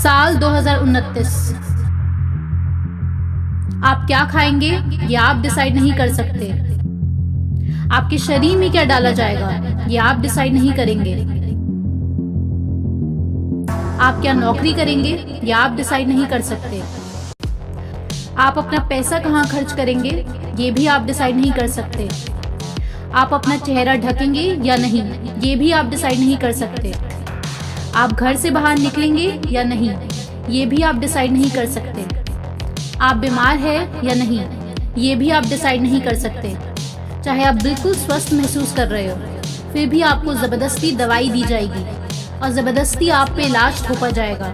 साल 2029। आप क्या खाएंगे ये आप डिसाइड नहीं कर सकते। आपके शरीर में क्या डाला जाएगा ये आप डिसाइड नहीं करेंगे। आप क्या नौकरी करेंगे ये आप डिसाइड नहीं कर सकते। आप अपना पैसा कहाँ खर्च करेंगे ये भी आप डिसाइड नहीं कर सकते। आप अपना चेहरा ढकेंगे या नहीं ये भी आप डिसाइड नहीं कर सकते। आप घर से बाहर निकलेंगे या नहीं ये भी आप डिसाइड नहीं कर सकते। आप बीमार हैं या नहीं ये भी आप डिसाइड नहीं कर सकते। चाहे आप बिल्कुल स्वस्थ महसूस कर रहे हो फिर भी आपको ज़बरदस्ती दवाई दी जाएगी और ज़बरदस्ती आप पे इलाज थोपा जाएगा,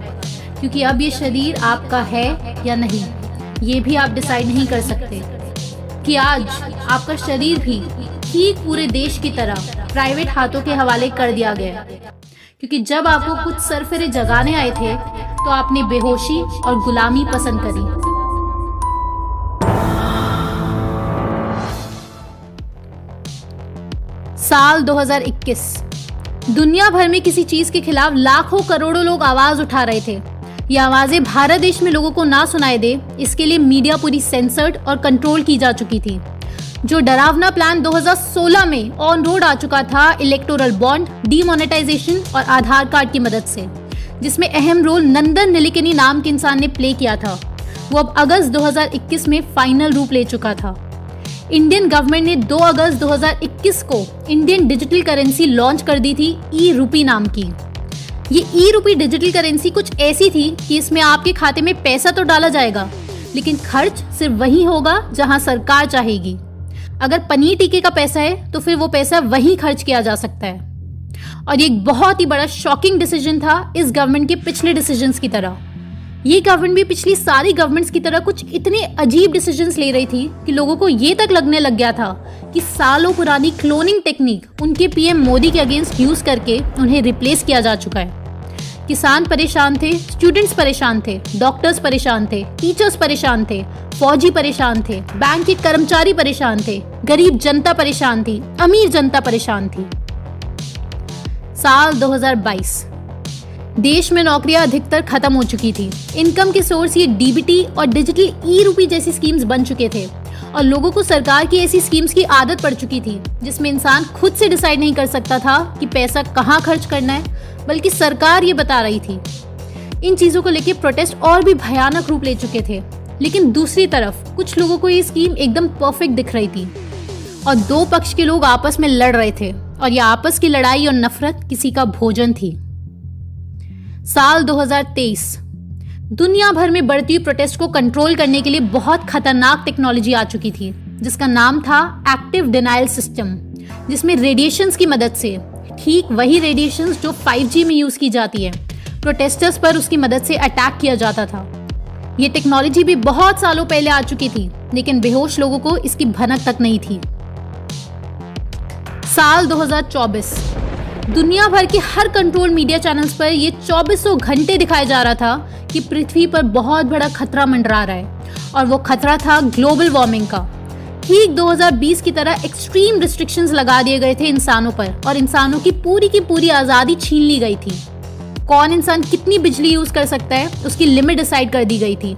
क्योंकि अब ये शरीर आपका है या नहीं ये भी आप डिसाइड नहीं कर सकते। कि आज आपका शरीर भी ठीक पूरे देश की तरह प्राइवेट हाथों के हवाले कर दिया गया, क्योंकि जब आपको कुछ सरफरे जगाने आए थे तो आपने बेहोशी और गुलामी पसंद करी। साल 2021। दुनिया भर में किसी चीज के खिलाफ लाखों करोड़ों लोग आवाज उठा रहे थे। ये आवाजें भारत देश में लोगों को ना सुनाई दे इसके लिए मीडिया पूरी सेंसर्ड और कंट्रोल की जा चुकी थी। जो डरावना प्लान 2016 में ऑन रोड आ चुका था इलेक्टोरल बॉन्ड, डीमोनेटाइजेशन और आधार कार्ड की मदद से, जिसमें अहम रोल नंदन निलेकनी नाम के इंसान ने प्ले किया था, वो अब अगस्त 2021 में फाइनल रूप ले चुका था। इंडियन गवर्नमेंट ने 2 अगस्त 2021 को इंडियन डिजिटल करेंसी लॉन्च कर दी थी, ई-रूपी नाम की। ये ई-रूपी डिजिटल करेंसी कुछ ऐसी थी कि इसमें आपके खाते में पैसा तो डाला जाएगा लेकिन खर्च सिर्फ वही होगा जहां सरकार चाहेगी। अगर पनीर टिक्के का पैसा है तो फिर वो पैसा वहीं खर्च किया जा सकता है। और ये एक बहुत ही बड़ा शॉकिंग डिसीजन था इस गवर्नमेंट के पिछले डिसीजंस की तरह। ये गवर्नमेंट भी पिछली सारी गवर्नमेंट्स की तरह कुछ इतने अजीब डिसीजंस ले रही थी कि लोगों को ये तक लगने लग गया था कि सालों पुरानी क्लोनिंग टेक्निक उनके पीएम मोदी के अगेंस्ट यूज करके उन्हें रिप्लेस किया जा चुका है। किसान परेशान थे, स्टूडेंट्स परेशान थे, डॉक्टर्स परेशान थे, टीचर्स परेशान थे, फौजी परेशान थे, बैंक के कर्मचारी परेशान थे, गरीब जनता परेशान थी, अमीर जनता परेशान थी। साल 2022। देश में नौकरियां अधिकतर खत्म हो चुकी थी। इनकम के सोर्स ये डीबीटी और डिजिटल ई-रूपी जैसी स्कीम्स बन चुके थे और लोगों को सरकार की ऐसी स्कीम्स की आदत पड़ चुकी थी जिसमें इंसान खुद से डिसाइड नहीं कर सकता था कि पैसा कहाँ खर्च करना है, बल्कि सरकार ये बता रही थी। इन चीजों को लेकर प्रोटेस्ट और भी भयानक रूप ले चुके थे, लेकिन दूसरी तरफ कुछ लोगों को ये स्कीम एकदम परफेक्ट दिख रही थी और 2 पक्ष के लोग आपस में लड़ रहे थे और यह आपस की लड़ाई और नफरत किसी का भोजन थी। साल 2023। दुनिया भर में बढ़ती हुई प्रोटेस्ट को कंट्रोल करने के लिए बहुत खतरनाक टेक्नोलॉजी आ चुकी थी जिसका नाम था एक्टिव डिनायल सिस्टम, जिसमें रेडिएशंस की मदद से, ठीक वही रेडिएशंस जो 5G में यूज की जाती है, प्रोटेस्टर्स पर उसकी मदद से अटैक किया जाता था। ये टेक्नोलॉजी भी बहुत सालों पहले आ चुकी थी लेकिन बेहोश लोगों को इसकी भनक तक नहीं थी। साल 2024। दुनिया भर के हर कंट्रोल मीडिया चैनल्स पर ये 2400 घंटे दिखाया जा रहा था कि पृथ्वी पर बहुत बड़ा खतरा मंडरा रहा है और वो खतरा था ग्लोबल वार्मिंग का। ठीक 2020 की तरह एक्सट्रीम रिस्ट्रिक्शंस लगा दिए गए थे इंसानों पर और इंसानों की पूरी आज़ादी छीन ली गई थी। कौन इंसान कितनी बिजली यूज कर सकता है उसकी लिमिट डिसाइड कर दी गई थी।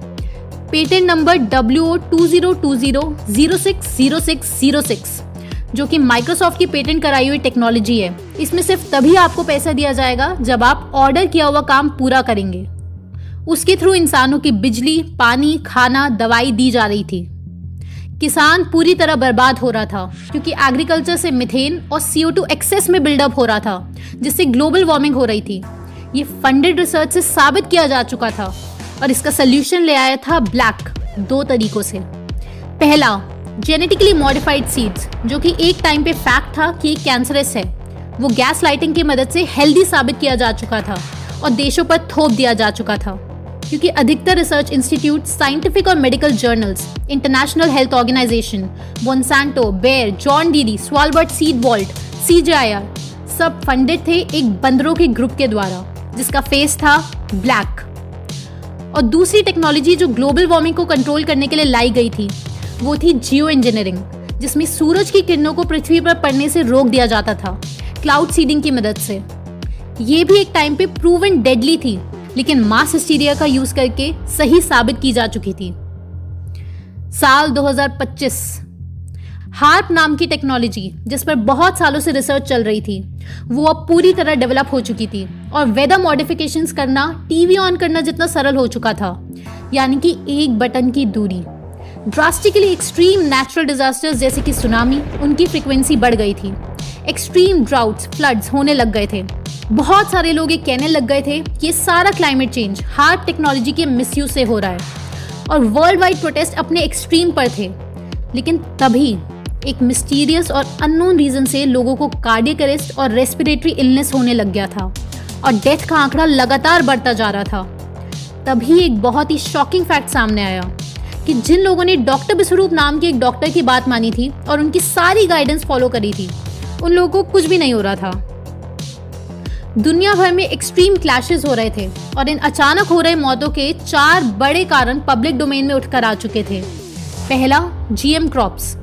पेटेंट नंबर WO2020060606 जो कि माइक्रोसॉफ्ट की पेटेंट कराई हुई टेक्नोलॉजी है, इसमें सिर्फ तभी आपको पैसा दिया जाएगा जब आप ऑर्डर किया हुआ काम पूरा करेंगे। उसके थ्रू इंसानों की बिजली, पानी, खाना, दवाई दी जा रही थी। किसान पूरी तरह बर्बाद हो रहा था क्योंकि एग्रीकल्चर से मीथेन और CO2 एक्सेस में बिल्डअप हो रहा था जिससे ग्लोबल वार्मिंग हो रही थी। ये फंडेड रिसर्च से साबित किया जा चुका था और इसका सोल्यूशन ले आया था ब्लैक 2 तरीकों से। पहला, जेनेटिकली मॉडिफाइड सीड्स, जो कि एक टाइम पे फैक्ट था कि कैंसरस है, वो गैस लाइटिंग की मदद से हेल्दी साबित किया जा चुका था और देशों पर थोप दिया जा चुका था क्योंकि अधिकतर रिसर्च इंस्टीट्यूट, साइंटिफिक और medical journals, international health organisation, Monsanto, Bayer, John Deere, Svalbard seed vault, CGIAR सब फंडेड थे एक बंदरों के ग्रुप के द्वारा जिसका फेस था ब्लैक। और दूसरी टेक्नोलॉजी जो ग्लोबल वार्मिंग को कंट्रोल करने के लिए लाई गई थी वो थी जियो इंजीनियरिंग, जिसमें सूरज की किरणों को पृथ्वी पर पड़ने से रोक दिया जाता था क्लाउड सीडिंग की मदद से। ये भी एक टाइम पे प्रूवन डेडली थी लेकिन मास हिस्टीरिया का यूज करके सही साबित की जा चुकी थी। साल 2025, हार्प नाम की टेक्नोलॉजी जिस पर बहुत सालों से रिसर्च चल रही थी, वो अब पूरी तरह डेवलप हो चुकी थी और वेदर मॉडिफिकेशंस करना टीवी ऑन करना जितना सरल हो चुका था, यानी कि एक बटन की दूरी। ड्रास्टिकली एक्सट्रीम नेचुरल डिजास्टर्स जैसे कि सुनामी, उनकी फ्रीक्वेंसी बढ़ गई थी। एक्सट्रीम ड्राउट्स, फ्लड्स होने लग गए थे। बहुत सारे लोग ये कहने लग गए थे कि ये सारा क्लाइमेट चेंज हार्प टेक्नोलॉजी के मिसयूज से हो रहा है और वर्ल्ड वाइड प्रोटेस्ट अपने एक्सट्रीम पर थे। लेकिन तभी एक मिस्टीरियस और अननोन रीजन से लोगों को कार्डियक अरेस्ट और रेस्पिरेटरी इलनेस होने लग गया था और डेथ का आंकड़ा लगातार बढ़ता जा रहा था। तभी एक बहुत ही शॉकिंग फैक्ट सामने आया कि जिन लोगों ने डॉक्टर विश्वरूप नाम के एक डॉक्टर की बात मानी थी और उनकी सारी गाइडेंस फॉलो करी थी, उन लोगों को कुछ भी नहीं हो रहा था। दुनिया भर में एक्सट्रीम क्लैशेस हो रहे थे और इन अचानक हो रहे मौतों के 4 बड़े कारण पब्लिक डोमेन में उठकर आ चुके थे। पहला, जीएम क्रॉप्स।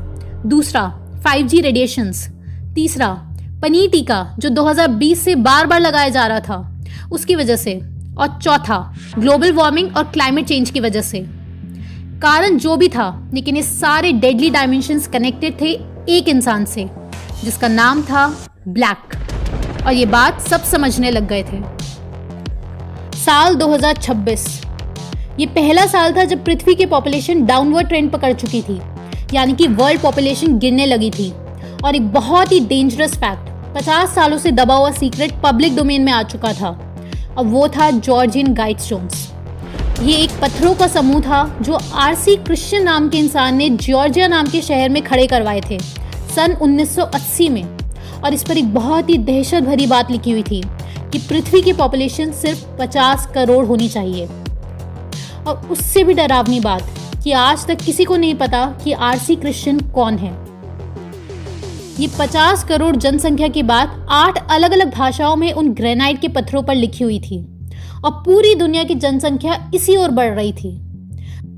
दूसरा, 5G रेडिएशंस। तीसरा, पनीर टीका जो 2020 से बार बार लगाया जा रहा था उसकी वजह से। और चौथा, ग्लोबल वार्मिंग और क्लाइमेट चेंज की वजह से। कारण जो भी था, लेकिन ये सारे डेडली डायमेंशंस कनेक्टेड थे एक इंसान से जिसका नाम था ब्लैक, और ये बात सब समझने लग गए थे। साल 2026, ये पहला साल था जब पृथ्वी की पॉपुलेशन डाउनवर्ड ट्रेंड पकड़ चुकी थी, यानी कि वर्ल्ड पॉपुलेशन गिरने लगी थी। और एक बहुत ही डेंजरस फैक्ट, 50 सालों से दबा हुआ सीक्रेट पब्लिक डोमेन में आ चुका था, और वो था जॉर्जियन गाइडस्टोन्स। ये एक पत्थरों का समूह था जो आरसी क्रिश्चियन नाम के इंसान ने जॉर्जिया नाम के शहर में खड़े करवाए थे सन 1980 में। और इस पर एक बहुत ही दहशत भरी बात लिखी हुई थी कि पृथ्वी की पॉपुलेशन सिर्फ 50 करोड़ होनी चाहिए। और उससे भी डरावनी बात कि आज तक किसी को नहीं पता कि आरसी क्रिश्चियन कौन है। ये 50 करोड़ जनसंख्या की बात 8 अलग अलग भाषाओं में उन ग्रेनाइट के पत्थरों पर लिखी हुई थी और पूरी दुनिया की जनसंख्या इसी ओर बढ़ रही थी।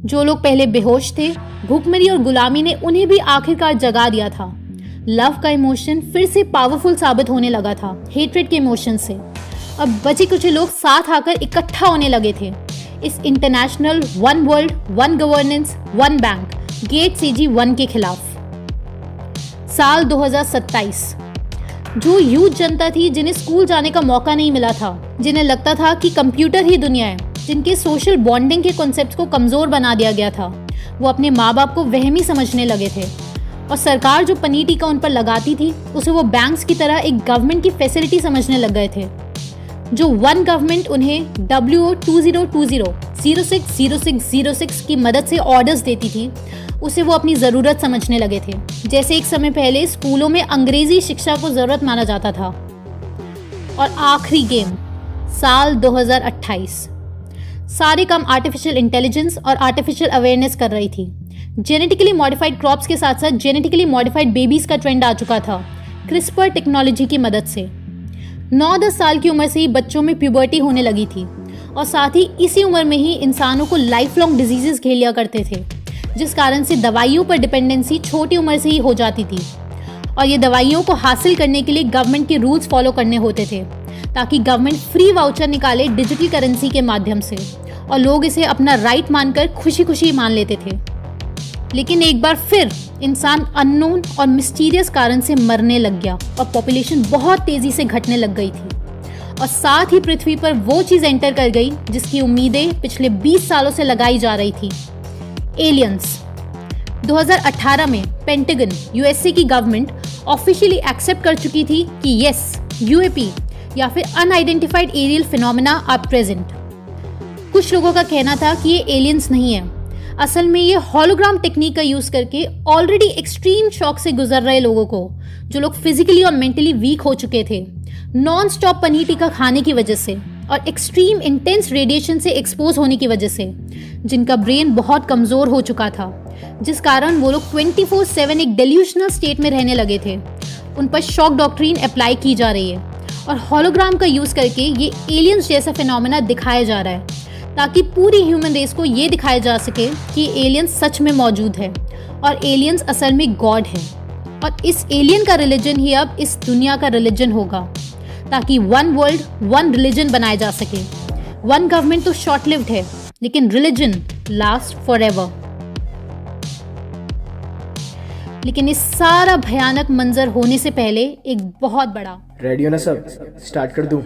जो लोग पहले बेहोश थे, भूखमरी और गुलामी ने उन्हें भी आखिरकार जगा दिया था। लव का इमोशन फिर से पावरफुल साबित होने लगा था हेट्रेड के इमोशन से। अब बचे कुछ लोग साथ आकर इकट्ठा होने लगे थे इस international one world, one governance, one bank, get CG 1 के खिलाफ। साल 2027, जो यूथ जनता थी जिन्हें स्कूल जाने का मौका नहीं मिला था, जिन्हें लगता था कि कंप्यूटर ही दुनिया है, जिनके सोशल बॉन्डिंग के कॉन्सेप्ट्स को कमजोर बना दिया गया था, वो अपने माँ बाप को वहमी समझने लगे थे। और सरकार जो पनीर टीका उन पर लगाती थी उसे वो बैंक्स की तरह एक गवर्नमेंट की फैसिलिटी समझने लग गए थे। जो वन गवर्नमेंट उन्हें WO 2020 060606 की मदद से ऑर्डर्स देती थी, उसे वो अपनी ज़रूरत समझने लगे थे। जैसे एक समय पहले स्कूलों में अंग्रेजी शिक्षा को ज़रूरत माना जाता था। और आखिरी गेम, साल 2028, सारे काम आर्टिफिशियल इंटेलिजेंस और आर्टिफिशियल अवेयरनेस कर रही थी। जेनेटिकली मॉडिफाइड क्रॉप्स के साथ साथ जेनेटिकली मॉडिफाइड बेबीज का ट्रेंड आ चुका था क्रिस्पर टेक्नोलॉजी की मदद से। 9-10 साल की उम्र से ही बच्चों में प्यूबर्टी होने लगी थी और साथ ही इसी उम्र में ही इंसानों को लाइफ लॉन्ग डिजीजेस घेर लिया करते थे, जिस कारण से दवाइयों पर डिपेंडेंसी छोटी उम्र से ही हो जाती थी। और ये दवाइयों को हासिल करने के लिए गवर्नमेंट के रूल्स फॉलो करने होते थे ताकि गवर्नमेंट फ्री वाउचर निकाले डिजिटल करेंसी के माध्यम से, और लोग इसे अपना राइट मानकर खुशी खुशी मान लेते थे। लेकिन एक बार फिर इंसान अननोन और मिस्टीरियस कारण से मरने लग गया और पॉपुलेशन बहुत तेजी से घटने लग गई थी, और साथ ही पृथ्वी पर वो चीज एंटर कर गई जिसकी उम्मीदें पिछले 20 सालों से लगाई जा रही थी, एलियंस। 2018 में पेंटागन, यूएसए की गवर्नमेंट ऑफिशियली एक्सेप्ट कर चुकी थी कि यस, यूएपी या फिर unidentified aerial phenomena are present. कुछ लोगों का कहना था कि ये एलियंस नहीं है, असल में ये हॉलोग्राम टेक्निक का यूज करके ऑलरेडी एक्सट्रीम शॉक से गुजर रहे लोगों को, जो लोग फिजिकली और मेंटली वीक हो चुके थे नॉन स्टॉप पनीर टीका खाने की वजह से और एक्सट्रीम इंटेंस रेडिएशन से एक्सपोज होने की वजह से, जिनका ब्रेन बहुत कमजोर हो चुका था, जिस कारण वो लोग 24/7 एक डेल्यूशनल स्टेट में रहने लगे थे। उन पर शॉक डॉक्ट्रिन अप्लाई की जा रही है और हॉलोग्राम का यूज करके ये एलियंस जैसा फिनोमेना दिखाया जा रहा है ताकि पूरी ह्यूमन रेस को ये दिखाया जा सके कि एलियंस सच में मौजूद है और एलियंस असल में गॉड है। और इस एलियन का रिलीजन ही अब इस दुनिया का रिलीजन होगा ताकि वन वर्ल्ड वन रिलीजन बनाया जा सके। वन गवर्नमेंट तो शॉर्ट लिव्ड है, लेकिन रिलीजन लास्ट फॉरएवर। लेकिन इस सारा भयानक मंजर होने से पहले एक बहुत बड़ा रेडी हो ना सब, स्टार्ट कर दूं?